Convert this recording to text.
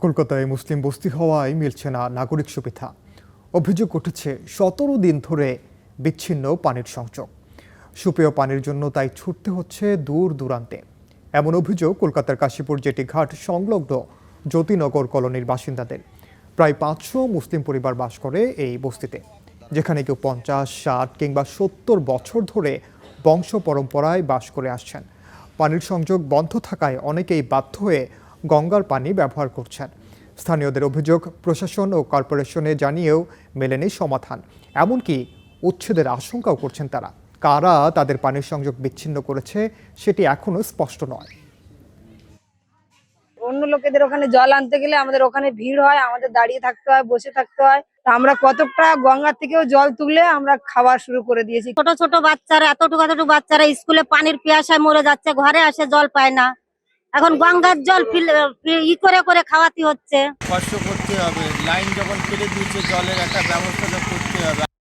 কলকাতায় মুসলিম বস্তি হওয়ায় মিলছে না নাগরিক সুবিধা। অভিযোগ উঠেছে 17 দিন ধরে বিচ্ছিন্ন পানির সংযোগ। সুপেয় পানির জন্য তাই ছুটতে হচ্ছে দূর দূরান্তে। এমন অভিযোগ কলকাতার কাশীপুর জেটি ঘাট সংলগ্ন জ্যোতিনগর কলোনির বাসিন্দাদের। প্রায় 500 মুসলিম পরিবার বাস করে এই বস্তিতে, যেখানে কেউ 50, 60 কিংবা 70 বছর ধরে বংশ পরম্পরায় বাস করে আসছেন। পানির সংযোগ বন্ধ থাকায় অনেকেই বাধ্য হয়ে গঙ্গার পানি ব্যবহার করছেন। স্থানীয়দের অভিযোগ, প্রশাসন ও কর্পোরেশনে জানিয়েও মেলেনি সমাধান। এমনকি উচ্ছেদের আশঙ্কাও করছেন তারা। কারা তাদের পানির সংযোগ বিচ্ছিন্ন করেছে সেটি এখনো স্পষ্ট নয়। অন্য লোকেদের ওখানে জল আনতে গেলে আমাদের ওখানে ভিড় হয়, আমাদের দাঁড়িয়ে থাকতে হয়, বসে থাকতে হয়। আমরা কতটা গঙ্গা থেকেও জল তুলে আমরা খাওয়া শুরু করে দিয়েছি। ছোট ছোট বাচ্চারা এতটুকু বাচ্চারা স্কুলে পানির পিয়াসায় মরে যাচ্ছে, ঘরে আসে জল পায় না। এখন গঙ্গার জল করে করে খাওয়াতে হচ্ছে। কষ্ট করতে হবে, লাইন যখন কেটে দিয়েছে জলের একটা ব্যবস্থা করতে হবে।